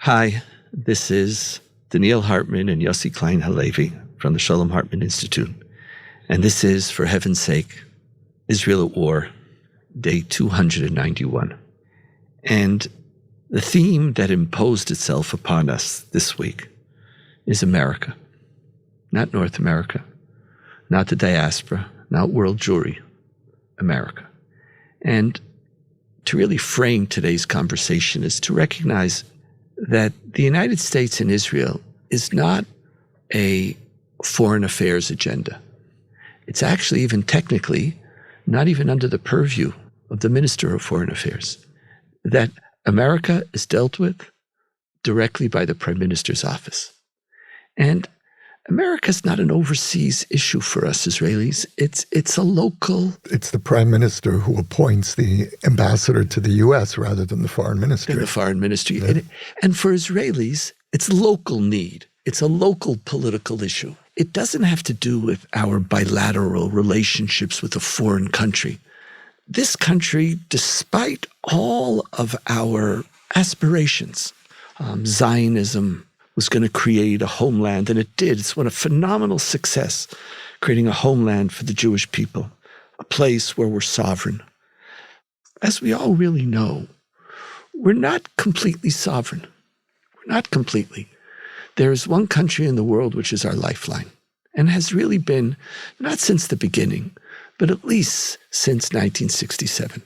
Hi, this is Donniel Hartman and Yossi Klein Halevi from the Shalom Hartman Institute. And this is, for heaven's sake, Israel at War, day 291. And the theme that imposed itself upon us this week is America. Not North America, not the diaspora, not world Jewry, America. And to really frame today's conversation is to recognize that the United States and Israel is not a foreign affairs agenda. It's actually even technically not even under the purview of the Minister of Foreign Affairs. That America is dealt with directly by the Prime Minister's office. And America is not an overseas issue for us Israelis. It's a local... It's the Prime Minister who appoints the ambassador to the U.S. rather than the Foreign Ministry. The Foreign Ministry. Yeah. And for Israelis, it's local need. It's a local political issue. It doesn't have to do with our bilateral relationships with a foreign country. This country, despite all of our aspirations, Zionism was going to create a homeland, and it did. It's been a phenomenal success, creating a homeland for the Jewish people, a place where we're sovereign. As we all really know, we're not completely sovereign. We're not completely. There is one country in the world which is our lifeline, and has really been, not since the beginning, but at least since 1967,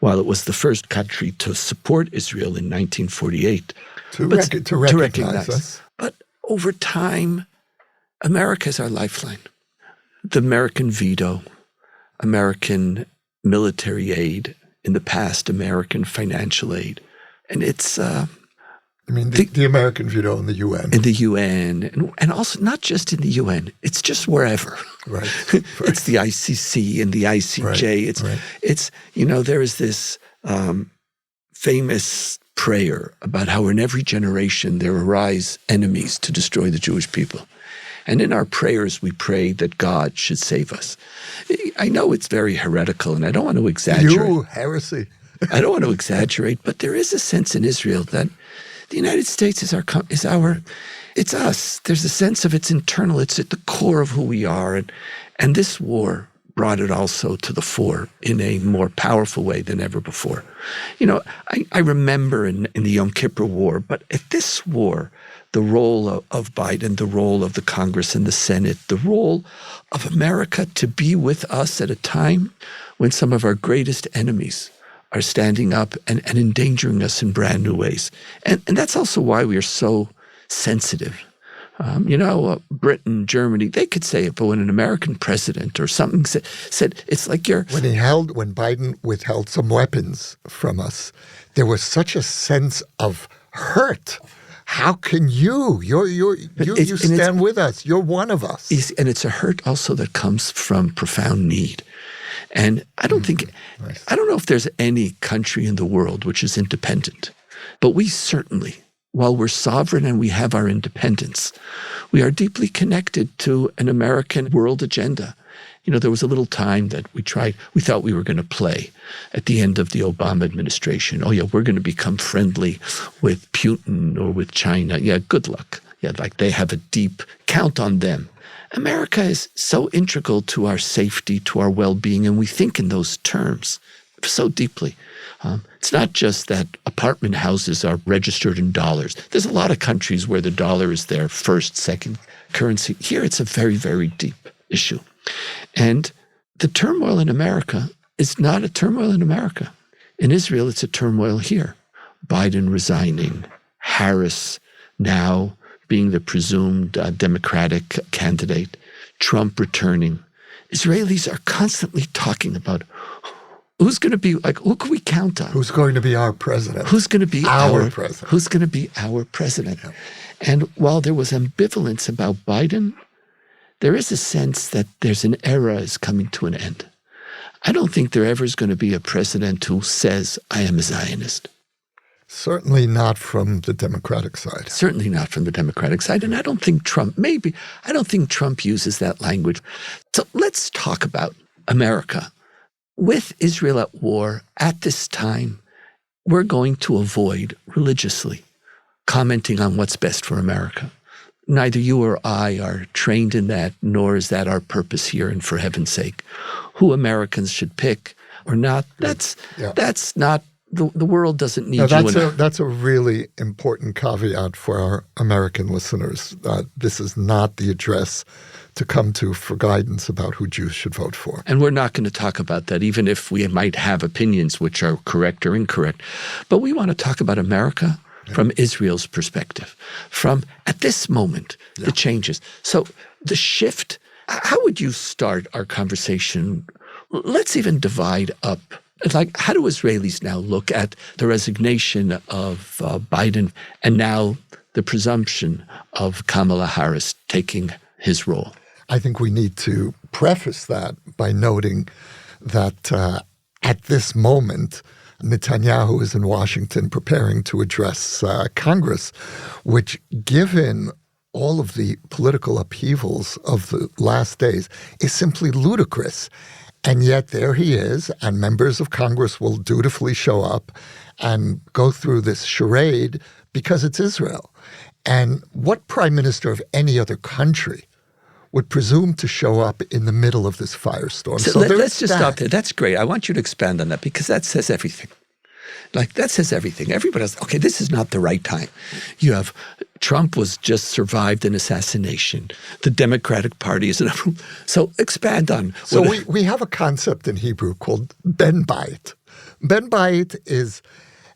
while it was the first country to support Israel in 1948. To recognize us. But over time, America is our lifeline. The American veto, American military aid, in the past, American financial aid. And it's... the American veto in the UN. In the UN, and also not just in the UN, it's just wherever. Right. It's the ICC and the ICJ. It's there is this famous prayer about how in every generation there arise enemies to destroy the Jewish people. And in our prayers, we pray that God should save us. I know it's very heretical, and I don't want to exaggerate. Heresy. I don't want to exaggerate, but there is a sense in Israel that the United States is it's us. There's a sense of it's internal. It's at the core of who we are. And this war brought it also to the fore in a more powerful way than ever before. I remember in the Yom Kippur War, but at this war, the role of Biden, the role of the Congress and the Senate, the role of America to be with us at a time when some of our greatest enemies are standing up and endangering us in brand new ways. And that's also why we are so sensitive. Britain, Germany, they could say it, but when an American president or something said it's like you're... When Biden withheld some weapons from us, there was such a sense of hurt. How can you stand with us? You're one of us. And it's a hurt also that comes from profound need. And I don't know if there's any country in the world which is independent, but we certainly, while we're sovereign and we have our independence, we are deeply connected to an American world agenda. There was a little time that we thought we were going to play at the end of the Obama administration. Oh yeah, we're going to become friendly with Putin or with China. Yeah, good luck. Yeah, like they have a deep count on them. America is so integral to our safety, to our well-being, and we think in those terms so deeply. It's not just that apartment houses are registered in dollars. There's a lot of countries where the dollar is their first, second currency. Here it's a very, very deep issue. And the turmoil in America is not a turmoil in America. In Israel, it's a turmoil here. Biden resigning, Harris now being the presumed Democratic candidate, Trump returning. Israelis are constantly talking about who's going to be, who can we count on? Who's going to be our president? Who's going to be our president? Who's going to be our president? Yeah. And while there was ambivalence about Biden, there is a sense that there's an era is coming to an end. I don't think there ever is going to be a president who says, I am a Zionist. Certainly not from the Democratic side. Certainly not from the Democratic side. And I don't think Trump uses that language. So let's talk about America. With Israel at war at this time, we're going to avoid religiously commenting on what's best for America. Neither you or I are trained in that, nor is that our purpose here. And for heaven's sake, who Americans should pick or not, that's not, the world doesn't need That's a really important caveat for our American listeners. This is not the address to come to for guidance about who Jews should vote for. And we're not going to talk about that, even if we might have opinions which are correct or incorrect. But we want to talk about America from Israel's perspective, from, at this moment, the changes. So the shift, how would you start our conversation? Let's even divide up. Like, how do Israelis now look at the resignation of Biden and now the presumption of Kamala Harris taking his role? I think we need to preface that by noting that at this moment, Netanyahu is in Washington preparing to address Congress, which, given all of the political upheavals of the last days, is simply ludicrous. And yet there he is, and members of Congress will dutifully show up and go through this charade because it's Israel. And what prime minister of any other country would presume to show up in the middle of this firestorm? So let's just stop there. That's great. I want you to expand on that because that says everything. Like, that says everything. Everybody else, okay, this is not the right time. You have Trump was just survived an assassination. The Democratic Party is so expand on. So we have a concept in Hebrew called ben bayit. Ben bayit is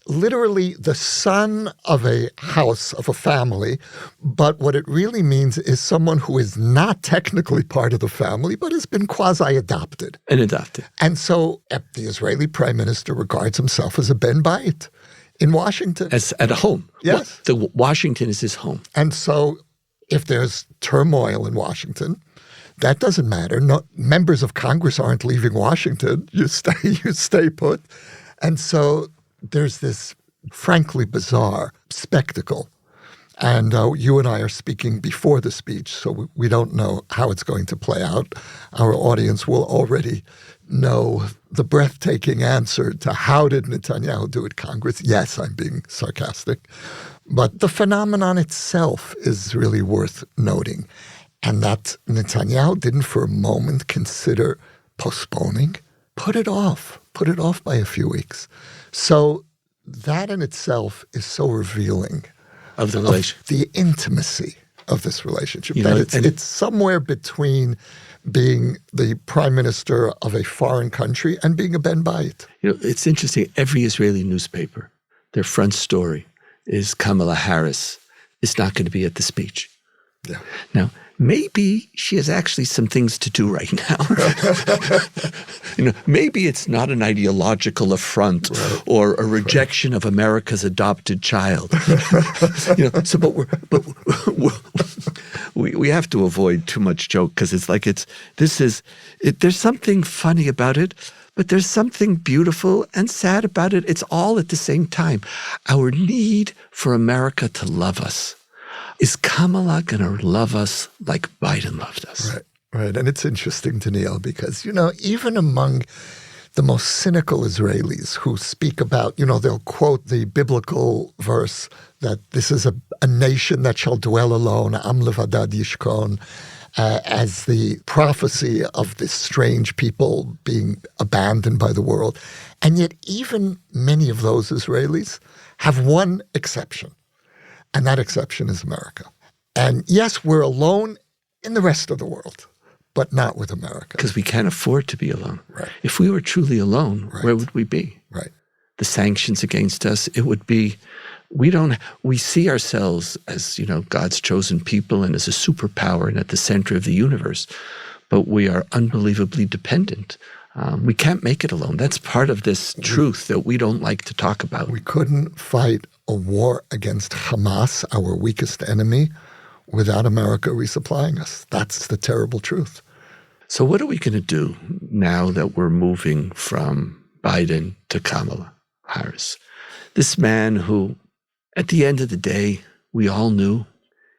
literally the son of a house, of a family, but what it really means is someone who is not technically part of the family, but has been quasi-adopted. And so the Israeli prime minister regards himself as a ben bayit in Washington. As at a home. Yes. Washington is his home. And so if there's turmoil in Washington, that doesn't matter. No, members of Congress aren't leaving Washington. You stay put. And so there's this frankly bizarre spectacle. And you and I are speaking before the speech, so we don't know how it's going to play out. Our audience will already know the breathtaking answer to how did Netanyahu do it, Congress? Yes, I'm being sarcastic. But the phenomenon itself is really worth noting. And that Netanyahu didn't for a moment consider postponing, put it off by a few weeks. So that in itself is so revealing of the relation, of the intimacy of this relationship. It's somewhere between being the prime minister of a foreign country and being a ben bayit. It's interesting. Every Israeli newspaper, their front story is Kamala Harris is not going to be at the speech. Yeah. Now, maybe she has actually some things to do right now. Maybe it's not an ideological affront or a rejection of America's adopted child. We have to avoid too much joke because it's like there's something funny about it, but there's something beautiful and sad about it. It's all at the same time. Our need for America to love us. Is Kamala going to love us like Biden loved us? Right. And it's interesting, Donniel, because, even among the most cynical Israelis who speak about, they'll quote the biblical verse that this is a nation that shall dwell alone, Am levadad yishkon, as the prophecy of this strange people being abandoned by the world. And yet even many of those Israelis have one exception. And that exception is America. And yes, we're alone in the rest of the world, but not with America. Because we can't afford to be alone. Right. If we were truly alone, where would we be? Right. The sanctions against us, it would be, we see ourselves as, God's chosen people and as a superpower and at the center of the universe, but we are unbelievably dependent. We can't make it alone. That's part of this truth that we don't like to talk about. We couldn't fight a war against Hamas, our weakest enemy, without America resupplying us. That's the terrible truth. So what are we going to do now that we're moving from Biden to Kamala Harris? This man who, at the end of the day, we all knew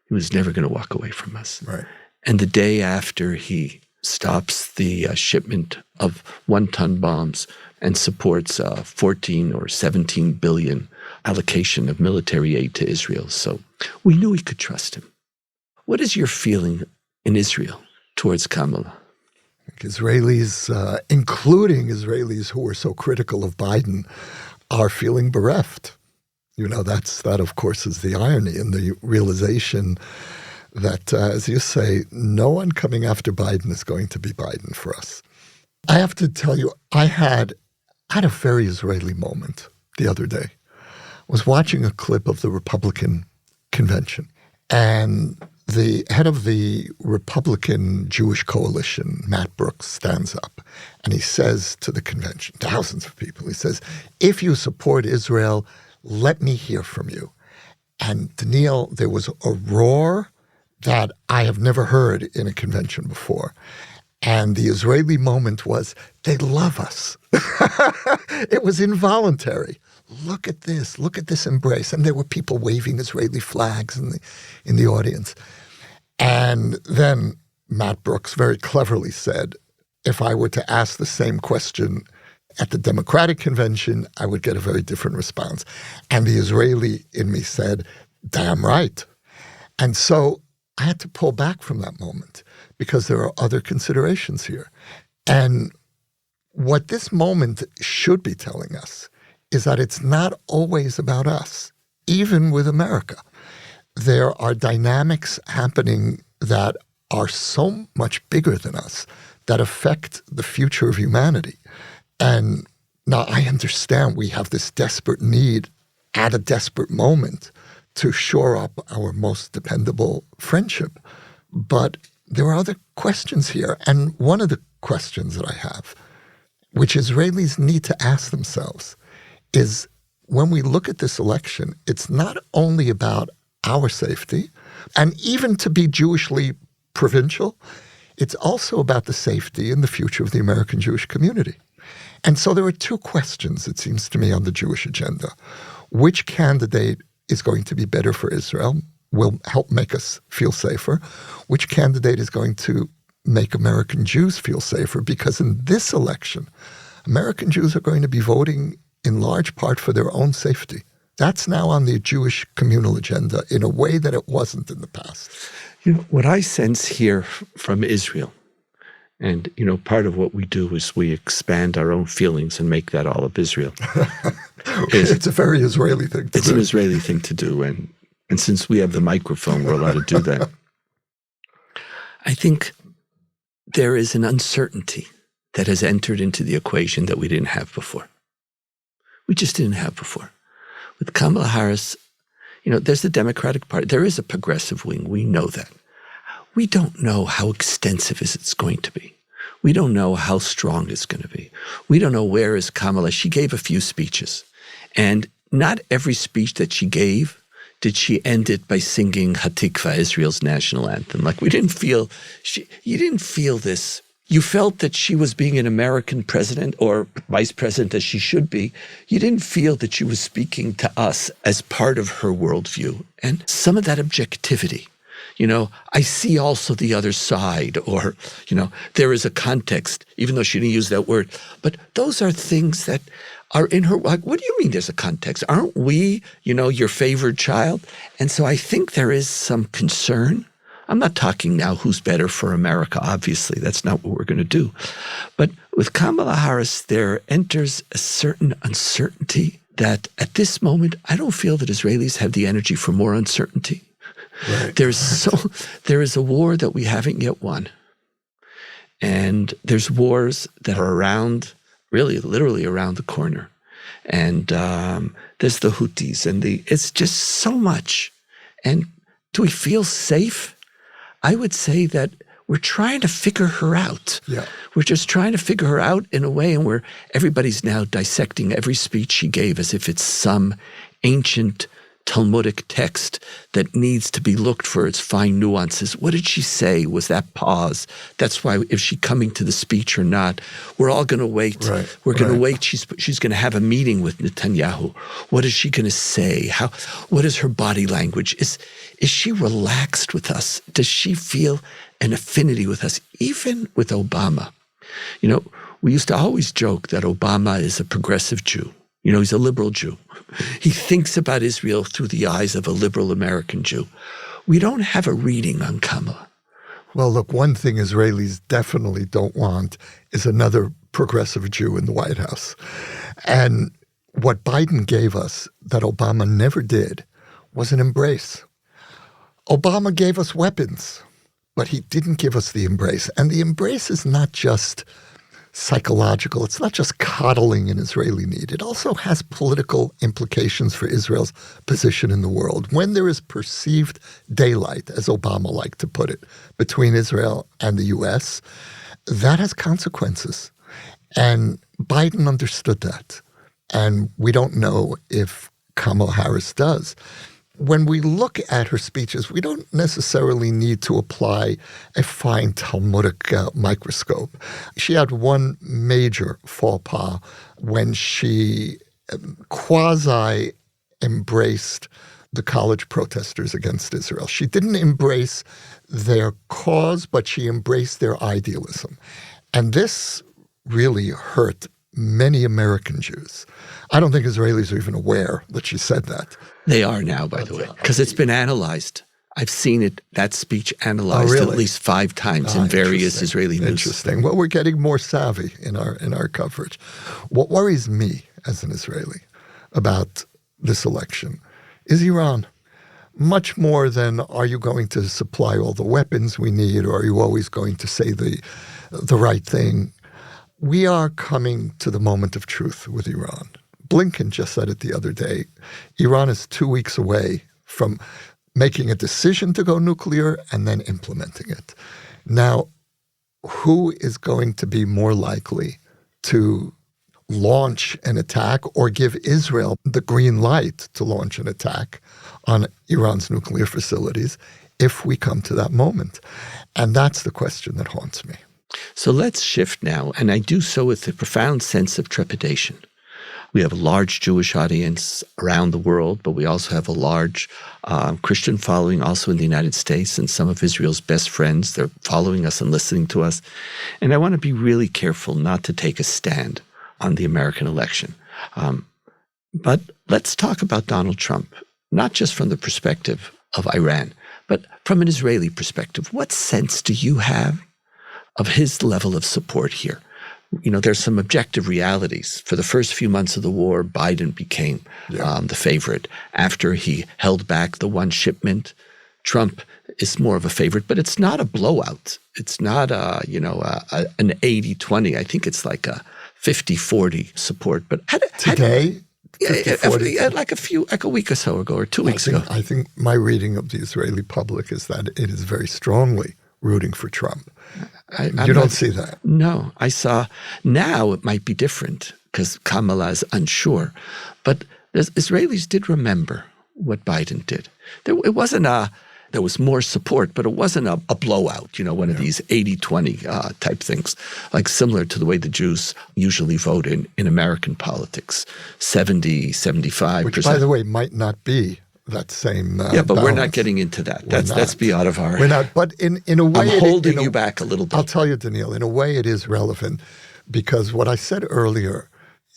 he was never going to walk away from us. Right. And the day after he stops the shipment of 1-ton bombs and supports 14 or 17 billion allocation of military aid to Israel. So we knew we could trust him. What is your feeling in Israel towards Kamala? Israelis, including Israelis who were so critical of Biden, are feeling bereft. That of course is the irony and the realization that, as you say, no one coming after Biden is going to be Biden for us. I have to tell you, I had a very Israeli moment the other day. I was watching a clip of the Republican convention, and the head of the Republican Jewish coalition, Matt Brooks, stands up and he says to the convention, thousands of people, he says, if you support Israel, let me hear from you. And Donniel, there was a roar that I have never heard in a convention before. And the Israeli moment was, they love us. It was involuntary. Look at this embrace. And there were people waving Israeli flags in the audience. And then Matt Brooks very cleverly said, if I were to ask the same question at the Democratic convention, I would get a very different response. And the Israeli in me said, damn right. And so I had to pull back from that moment because there are other considerations here. And what this moment should be telling us is that it's not always about us, even with America. There are dynamics happening that are so much bigger than us that affect the future of humanity. And now I understand we have this desperate need at a desperate moment to shore up our most dependable friendship. But there are other questions here. And one of the questions that I have, which Israelis need to ask themselves, is when we look at this election, it's not only about our safety, and even to be Jewishly provincial, it's also about the safety and the future of the American Jewish community. And so there are two questions, it seems to me, on the Jewish agenda. Which candidate is going to be better for Israel, will help make us feel safer? Which candidate is going to make American Jews feel safer? Because in this election, American Jews are going to be voting in large part for their own safety. That's now on the Jewish communal agenda in a way that it wasn't in the past. What I sense here from Israel, and, part of what we do is we expand our own feelings and make that all of Israel. It's a very Israeli thing to do. It's an Israeli thing to do. And since we have the microphone, we're allowed to do that. I think there is an uncertainty that has entered into the equation that we didn't have before. We just didn't have before. With Kamala Harris, there's the Democratic Party. There is a progressive wing. We know that. We don't know how extensive it's going to be. We don't know how strong it's going to be. We don't know where is Kamala. She gave a few speeches. And not every speech that she gave did she end it by singing Hatikva, Israel's national anthem. Like you didn't feel this. You felt that she was being an American president or vice president as she should be. You didn't feel that she was speaking to us as part of her worldview. And some of that objectivity, I see also the other side, or, there is a context, even though she didn't use that word. But those are things that are in her, like, what do you mean there's a context? Aren't we, your favored child? And so I think there is some concern. I'm not talking now who's better for America, obviously. That's not what we're going to do. But with Kamala Harris, there enters a certain uncertainty that at this moment, I don't feel that Israelis have the energy for more uncertainty. Right. There is a war that we haven't yet won. And there's wars that are around, really, literally around the corner. And there's the Houthis, and it's just so much. And do we feel safe? I would say that we're trying to figure her out. Yeah. We're just trying to figure her out in a way where everybody's now dissecting every speech she gave as if it's some ancient Talmudic text that needs to be looked for its fine nuances. What did she say? Was that pause? That's why if she's coming to the speech or not, we're all going to wait. Right. We're going to wait. She's going to have a meeting with Netanyahu. What is she going to say? What is her body language? Is she relaxed with us? Does she feel an affinity with us? Even with Obama. We used to always joke that Obama is a progressive Jew. You know, he's a liberal Jew. He thinks about Israel through the eyes of a liberal American Jew. We don't have a reading on Kamala. Well, look, one thing Israelis definitely don't want is another progressive Jew in the White House. And what Biden gave us that Obama never did was an embrace. Obama gave us weapons, but he didn't give us the embrace. And the embrace is not just psychological. It's not just coddling an Israeli need. It also has political implications for Israel's position in the world. When there is perceived daylight, as Obama liked to put it, between Israel and the U.S., that has consequences. And Biden understood that. And we don't know if Kamala Harris does. When we look at her speeches, we don't necessarily need to apply a fine Talmudic microscope. She had one major faux pas when she quasi-embraced the college protesters against Israel. She didn't embrace their cause, but she embraced their idealism. And this really hurt many American Jews. I don't think Israelis are even aware that she said that. They are now, by the way, because it's been analyzed. I've seen that speech analyzed at least 5 times in various Israeli news. Interesting. Well, we're getting more savvy in our coverage. What worries me as an Israeli about this election is Iran. Much more than, are you going to supply all the weapons we need, or are you always going to say the right thing? We are coming to the moment of truth with Iran. Blinken just said it the other day. Iran is 2 weeks away from making a decision to go nuclear and then implementing it. Now, who is going to be more likely to launch an attack or give Israel the green light to launch an attack on Iran's nuclear facilities if we come to that moment? And that's the question that haunts me. So let's shift now, and I do so with a profound sense of trepidation. We have a large Jewish audience around the world, but we also have a large Christian following also in the United States, and some of Israel's best friends, they're following us and listening to us. And I want to be really careful not to take a stand on the American election. But let's talk about Donald Trump, not just from the perspective of Iran, but from an Israeli perspective. What sense do you have of his level of support here? You know, there's some objective realities. For the first few months of the war, Biden became the favorite. After he held back the one shipment, Trump is more of a favorite, but it's not a blowout. It's not an 80-20. I think it's like a 50-40 support. But today, like a week or so ago, or 2 weeks ago. I think my reading of the Israeli public is that it is very strongly rooting for Trump. You don't see that? No, I saw. Now it might be different because Kamala is unsure. But the Israelis did remember what Biden did. It wasn't there was more support, but it wasn't a blowout, one of these 80-20 type things, like similar to the way the Jews usually vote in American politics, 70-75%. Which, by the way, might not be that same but balance. We're not getting into that. That's be out of our... We're not, but in a way... I'm holding you back a little bit. I'll tell you, Donniel, in a way it is relevant, because what I said earlier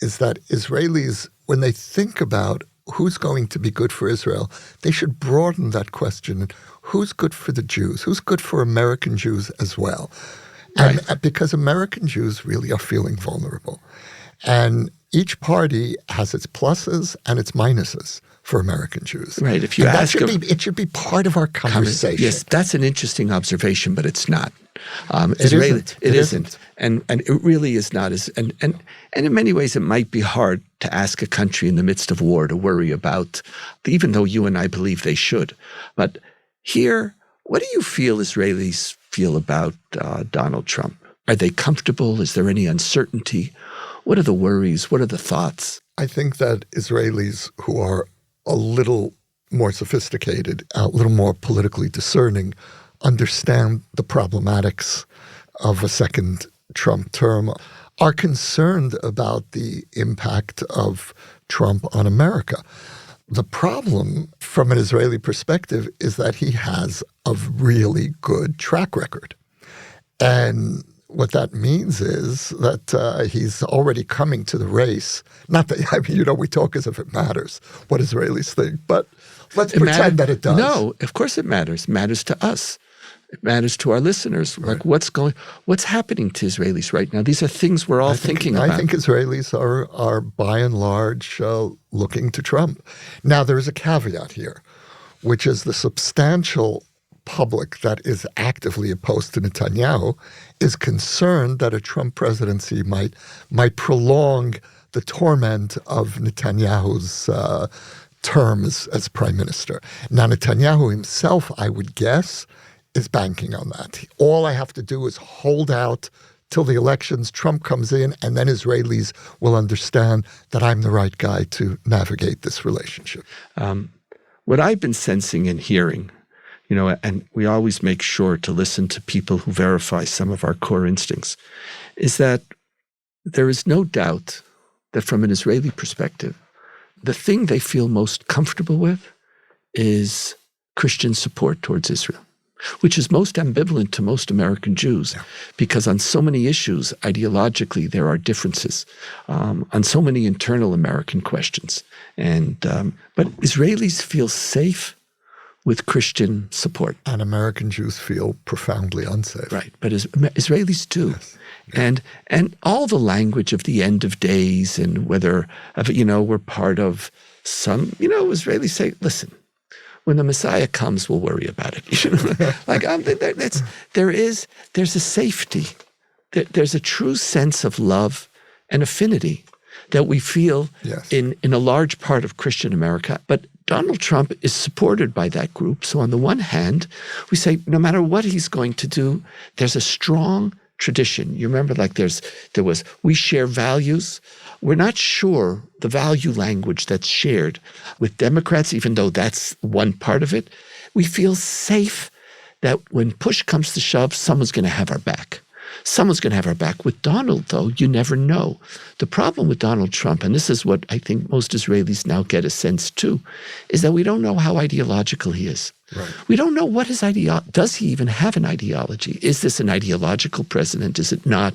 is that Israelis, when they think about who's going to be good for Israel, they should broaden that question. Who's good for the Jews? Who's good for American Jews as well? And because American Jews really are feeling vulnerable. And each party has its pluses and its minuses for American Jews. Right. If you ask, it should be part part of our conversation. Yes, that's an interesting observation, but it's not. It isn't. And it really is not. And in many ways, it might be hard to ask a country in the midst of war to worry about, even though you and I believe they should. But here, what do you feel Israelis feel about Donald Trump? Are they comfortable? Is there any uncertainty? What are the worries? What are the thoughts? I think that Israelis who are a little more sophisticated, a little more politically discerning, understand the problematics of a second Trump term, are concerned about the impact of Trump on America. The problem from an Israeli perspective is that he has a really good track record. And what that means is that he's already coming to the race. Not that, we talk as if it matters what Israelis think, but let's pretend that it does. No, of course it matters. It matters to us. It matters to our listeners. Right. Like what's happening to Israelis right now? These are things we're all thinking about. I think Israelis are by and large looking to Trump. Now, there is a caveat here, which is the substantial public that is actively opposed to Netanyahu is concerned that a Trump presidency might prolong the torment of Netanyahu's term as prime minister. Now, Netanyahu himself, I would guess, is banking on that. All I have to do is hold out till the elections, Trump comes in, and then Israelis will understand that I'm the right guy to navigate this relationship. What I've been sensing and hearing, and we always make sure to listen to people who verify some of our core instincts, is that there is no doubt that from an Israeli perspective, the thing they feel most comfortable with is Christian support towards Israel, which is most ambivalent to most American Jews, because on so many issues, ideologically, there are differences on so many internal American questions. But Israelis feel safe with Christian support. And American Jews feel profoundly unsafe. Right, but Israelis do. Yes. Yeah. And all the language of the end of days and whether, we're part of some, Israelis say, listen, when the Messiah comes, we'll worry about it. There's a safety. There's a true sense of love and affinity that we feel in a large part of Christian America. But Donald Trump is supported by that group. So on the one hand, we say, no matter what he's going to do, there's a strong tradition. You remember, we share values. We're not sure the value language that's shared with Democrats, even though that's one part of it. We feel safe that when push comes to shove, someone's going to have our back. Someone's going to have our back. With Donald, though, you never know. The problem with Donald Trump, and this is what I think most Israelis now get a sense too, is that we don't know how ideological he is. Right. We don't know what his does he even have an ideology? Is this an ideological president? Is it not?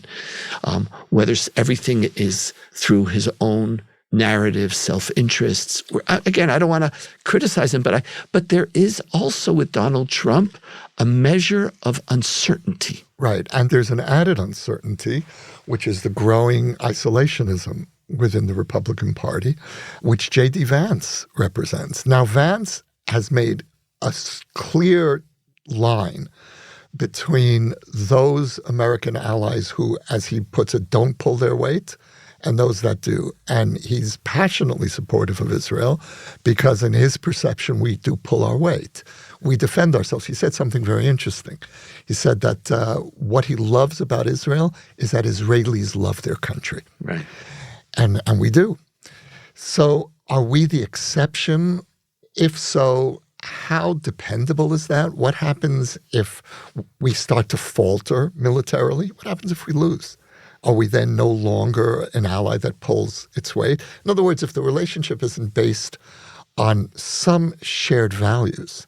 Whether everything is through his own narrative, self-interests. Again, I don't want to criticize him, but there is also with Donald Trump a measure of uncertainty. Right, and there's an added uncertainty, which is the growing isolationism within the Republican Party, which J.D. Vance represents. Now, Vance has made a clear line between those American allies who, as he puts it, don't pull their weight, and those that do. And he's passionately supportive of Israel because in his perception, we do pull our weight. We defend ourselves. He said something very interesting. He said that what he loves about Israel is that Israelis love their country. Right. And we do. So are we the exception? If so, how dependable is that? What happens if we start to falter militarily? What happens if we lose? Are we then no longer an ally that pulls its weight? In other words, if the relationship isn't based on some shared values,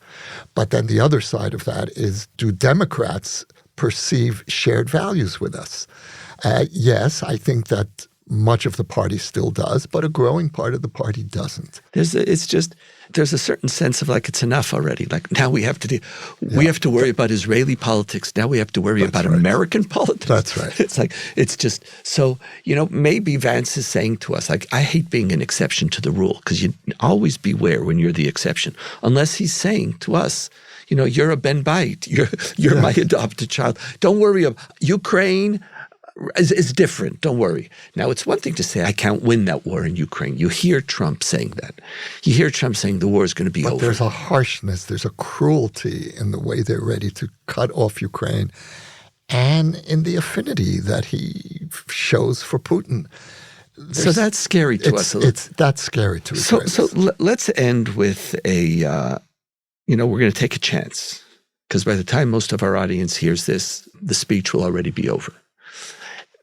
but then the other side of that is, do Democrats perceive shared values with us? Yes, I think that much of the party still does, but a growing part of the party doesn't. There's a certain sense of it's enough already. Now we have to we have to worry about Israeli politics. Now we have to worry about American politics. That's right. It's just so, maybe Vance is saying to us, I hate being an exception to the rule, because you always beware when you're the exception, unless he's saying to us, you're a Ben Bait, you're my adopted child. Don't worry about Ukraine. Is different. Don't worry. Now, it's one thing to say, I can't win that war in Ukraine. You hear Trump saying that. You hear Trump saying the war is going to be over. But there's a harshness, there's a cruelty in the way they're ready to cut off Ukraine and in the affinity that he shows for Putin. So that's scary to us. That's scary to us. So let's end with we're going to take a chance, because by the time most of our audience hears this, the speech will already be over.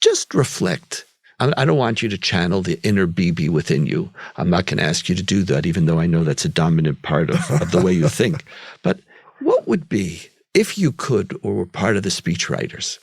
Just reflect. I don't want you to channel the inner Bibi within you. I'm not going to ask you to do that, even though I know that's a dominant part of the way you think. But what would be, if you could or were part of the speechwriters,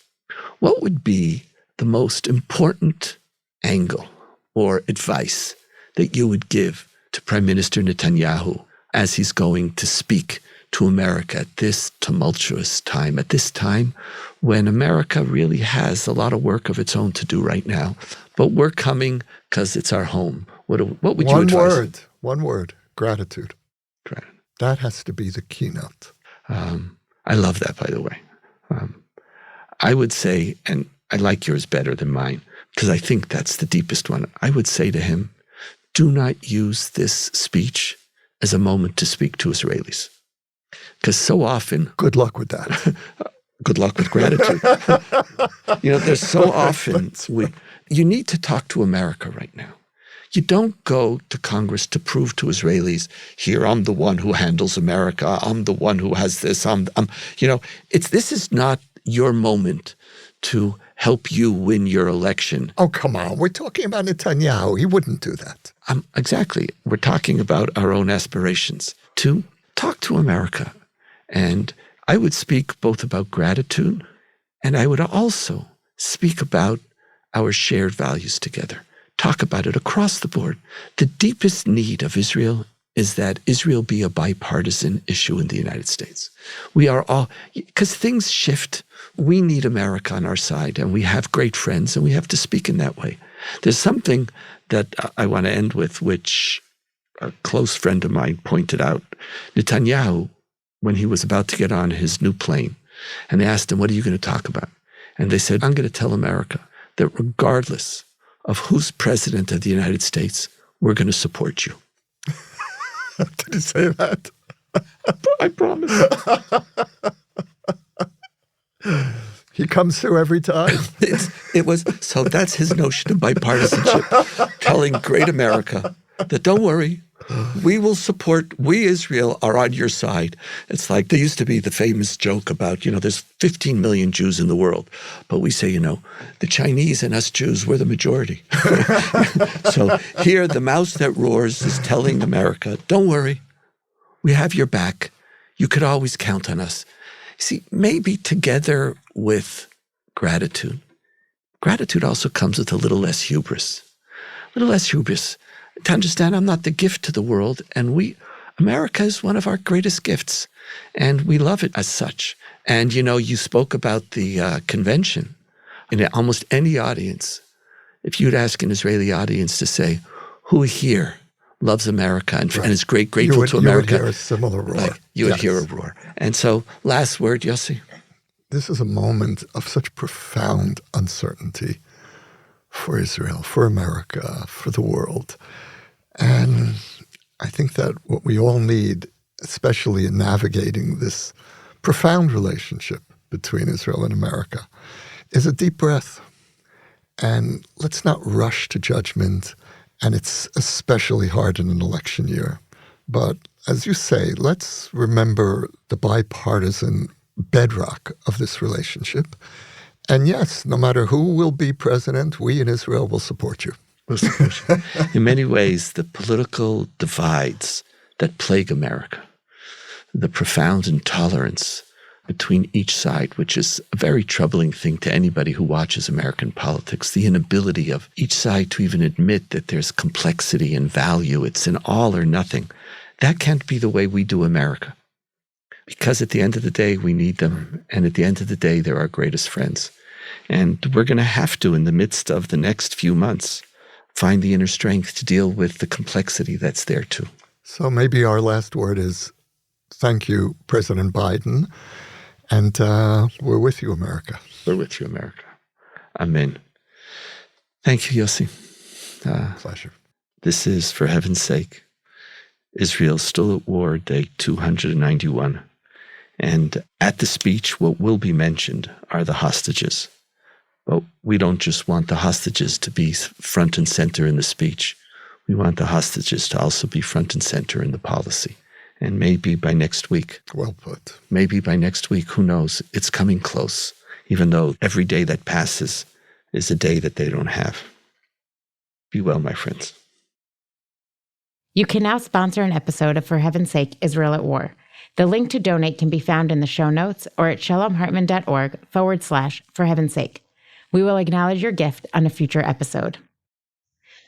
what would be the most important angle or advice that you would give to Prime Minister Netanyahu as he's going to speak to America at this tumultuous time, at this time when America really has a lot of work of its own to do right now, but we're coming because it's our home? What would you advise? One word, gratitude. Gratitude. That has to be the keynote. I love that, by the way. I would say, and I like yours better than mine, because I think that's the deepest one. I would say to him, do not use this speech as a moment to speak to Israelis. Because so often... Good luck with that. Good luck with gratitude. There's so often... You need to talk to America right now. You don't go to Congress to prove to Israelis, here, I'm the one who handles America. I'm the one who has this. This is not your moment to help you win your election. Oh, come on. We're talking about Netanyahu. He wouldn't do that. Exactly. We're talking about our own aspirations. To talk to America. And I would speak both about gratitude, and I would also speak about our shared values together. Talk about it across the board. The deepest need of Israel is that Israel be a bipartisan issue in the United States. We are all, because things shift. We need America on our side, and we have great friends, and we have to speak in that way. There's something that I want to end with, which a close friend of mine pointed out. Netanyahu, when he was about to get on his new plane, and they asked him, what are you going to talk about? And they said, I'm going to tell America that regardless of who's president of the United States, we're going to support you. Did he say that? I promise. He comes through every time. So that's his notion of bipartisanship, telling great America that don't worry, we will support, we Israel are on your side. It's like there used to be the famous joke about, there's 15 million Jews in the world, but we say, the Chinese and us Jews, we're the majority. So here the mouse that roars is telling America, don't worry, we have your back. You could always count on us. See, maybe together with gratitude. Gratitude also comes with a little less hubris. To understand I'm not the gift to the world, and America is one of our greatest gifts, and we love it as such. And, you spoke about the convention. In almost any audience, if you'd ask an Israeli audience to say, who here loves America and is grateful to America? You would hear a similar roar. You would hear a roar. And so, last word, Yossi. This is a moment of such profound uncertainty for Israel, for America, for the world. And I think that what we all need, especially in navigating this profound relationship between Israel and America, is a deep breath. And let's not rush to judgment. And it's especially hard in an election year. But as you say, let's remember the bipartisan bedrock of this relationship. And yes, no matter who will be president, we in Israel will support you. In many ways, the political divides that plague America, the profound intolerance between each side, which is a very troubling thing to anybody who watches American politics, the inability of each side to even admit that there's complexity and value, it's an all or nothing. That can't be the way we do America. Because at the end of the day, we need them. And at the end of the day, they're our greatest friends. And we're going to have to, in the midst of the next few months, find the inner strength to deal with the complexity that's there too. So maybe our last word is thank you, President Biden. And we're with you, America. We're with you, America. Amen. Thank you, Yossi. Pleasure. This is, for heaven's sake, Israel Still at War, Day 291. And at the speech, what will be mentioned are the hostages. But we don't just want the hostages to be front and center in the speech. We want the hostages to also be front and center in the policy. And maybe by next week. Well put. Maybe by next week, who knows? It's coming close, even though every day that passes is a day that they don't have. Be well, my friends. You can now sponsor an episode of For Heaven's Sake, Israel at War. The link to donate can be found in the show notes or at shalomhartman.org/For Heaven's Sake. We will acknowledge your gift on a future episode.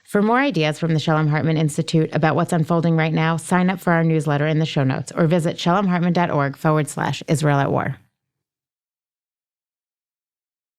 For more ideas from the Shalom Hartman Institute about what's unfolding right now, sign up for our newsletter in the show notes or visit shalomhartman.org/Israel at War.